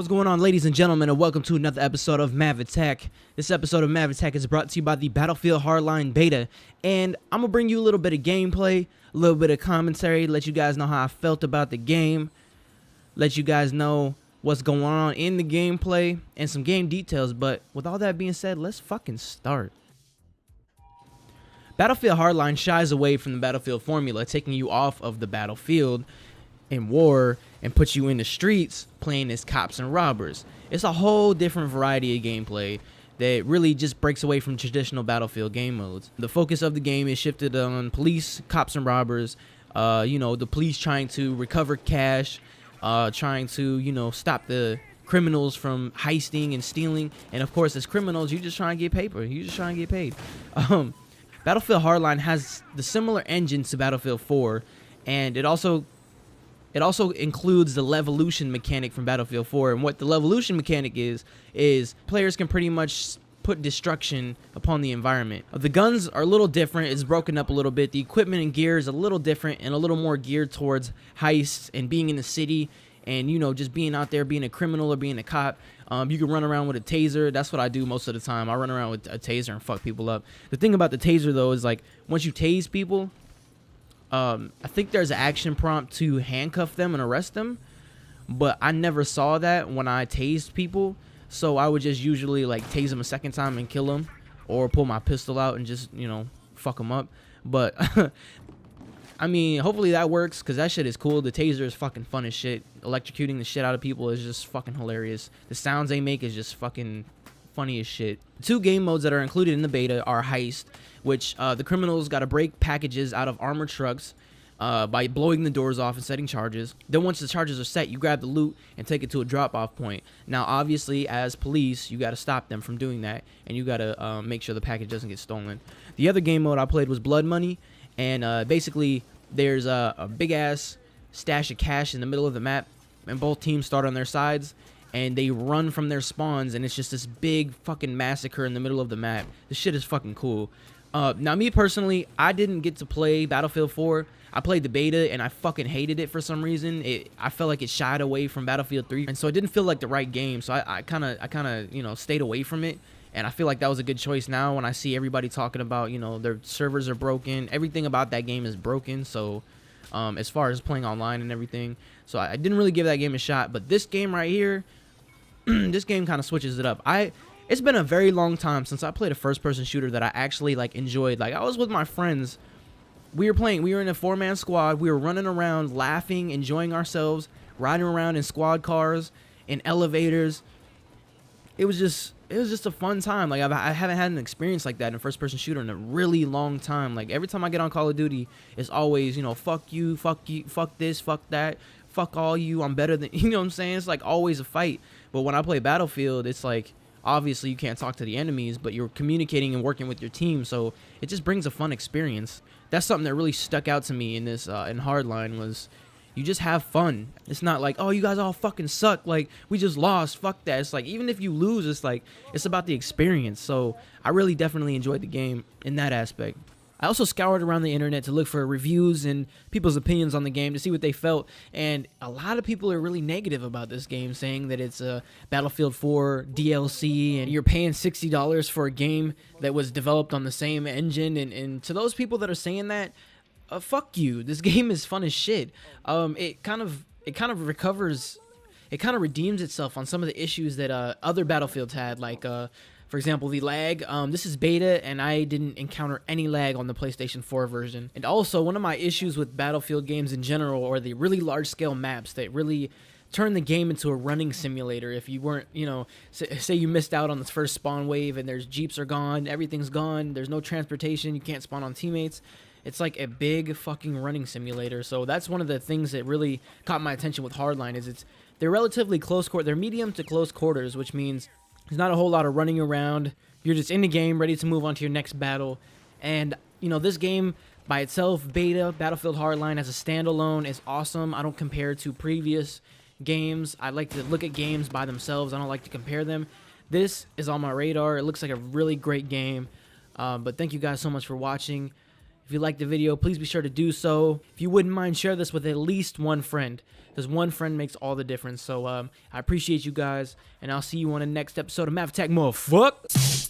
What's going on, ladies and gentlemen, and welcome to another episode of Mav Attack. This episode of Mav Attack is brought to you by the Battlefield Hardline beta, and I'm gonna bring you a little bit of gameplay, a little bit of commentary, let you guys know how I felt about the game, let you guys know what's going on in the gameplay, and some game details. But with all that being said, let's fucking start. Battlefield Hardline shies away from the Battlefield formula, taking you off of the battlefield in war and puts you in the streets playing as cops and robbers. It's a whole different variety of gameplay that really just breaks away from traditional Battlefield game modes. The focus of the game is shifted on police, cops, and robbers. The police trying to recover cash, trying to, stop the criminals from heisting and stealing. And of course, as criminals, you just try and get paper. You just try and get paid. Battlefield Hardline has the similar engine to Battlefield 4, and it also includes the Levolution mechanic from Battlefield 4. And what the Levolution mechanic is players can pretty much put destruction upon the environment. The guns are a little different. It's broken up a little bit. The equipment and gear is a little different and a little more geared towards heists and being in the city and, just being out there, being a criminal or being a cop. You can run around with a taser. That's what I do most of the time. I run around with a taser and fuck people up. The thing about the taser, though, is like once you tase people, I think there's an action prompt to handcuff them and arrest them, but I never saw that when I tased people, so I would just usually like tase them a second time and kill them, or pull my pistol out and just, fuck them up. But I mean, hopefully that works, because that shit is cool. The taser is fucking fun as shit. Electrocuting the shit out of people is just fucking hilarious. The sounds they make is just fucking funny as shit. Two game modes that are included in the beta are Heist, which the criminals got to break packages out of armored trucks by blowing the doors off and setting charges. Then once the charges are set, you grab the loot and take it to a drop-off point. Now, obviously, as police, you got to stop them from doing that, and you got to make sure the package doesn't get stolen. The other game mode I played was Blood Money, and basically, there's a big-ass stash of cash in the middle of the map, and both teams start on their sides, and they run from their spawns, and it's just this big fucking massacre in the middle of the map. This shit is fucking cool. Now, me personally, I didn't get to play Battlefield 4. I played the beta, and I fucking hated it for some reason. I felt like it shied away from Battlefield 3, and so it didn't feel like the right game. So I kind of stayed away from it, and I feel like that was a good choice. Now, when I see everybody talking about, their servers are broken, everything about that game is broken. So, as far as playing online and everything, so I didn't really give that game a shot. But this game right here, this game kind of switches it up. It's been a very long time since I played a first-person shooter that I actually enjoyed. Like, I was with my friends. We were in a 4-man squad. We were running around, laughing, enjoying ourselves, riding around in squad cars, in elevators. It was just a fun time. Like, I haven't had an experience like that in a first-person shooter in a really long time. Like, every time I get on Call of Duty, it's always, fuck you, fuck this, fuck that, fuck all you, I'm better than, you know what I'm saying? It's like always a fight. But when I play Battlefield, it's like, obviously you can't talk to the enemies, but you're communicating and working with your team, so it just brings a fun experience. That's something that really stuck out to me in this in Hardline, was you just have fun. It's not like, oh, you guys all fucking suck, like we just lost, fuck that. It's like, even if you lose, it's like, it's about the experience. So I really definitely enjoyed the game in that aspect. I also scoured around the internet to look for reviews and people's opinions on the game to see what they felt, and a lot of people are really negative about this game, saying that it's a Battlefield 4 DLC and you're paying $60 for a game that was developed on the same engine. And to those people that are saying that, fuck you. This game is fun as shit. It kind of redeems itself on some of the issues that other Battlefields had, like for example, the lag. This is beta, and I didn't encounter any lag on the PlayStation 4 version. And also, one of my issues with Battlefield games in general are the really large-scale maps that really turn the game into a running simulator. If you weren't, say you missed out on the first spawn wave, and there's jeeps are gone, everything's gone, there's no transportation, you can't spawn on teammates. It's like a big fucking running simulator. So that's one of the things that really caught my attention with Hardline, is they're relatively close quarters. They're medium to close quarters, which means there's not a whole lot of running around. You're just in the game, ready to move on to your next battle. And, this game by itself, beta, Battlefield Hardline as a standalone, is awesome. I don't compare to previous games. I like to look at games by themselves. I don't like to compare them. This is on my radar. It looks like a really great game. But thank you guys so much for watching. If you liked the video, please be sure to do so. If you wouldn't mind, share this with at least one friend, because one friend makes all the difference. So I appreciate you guys, and I'll see you on the next episode of Math Attack, motherfuck.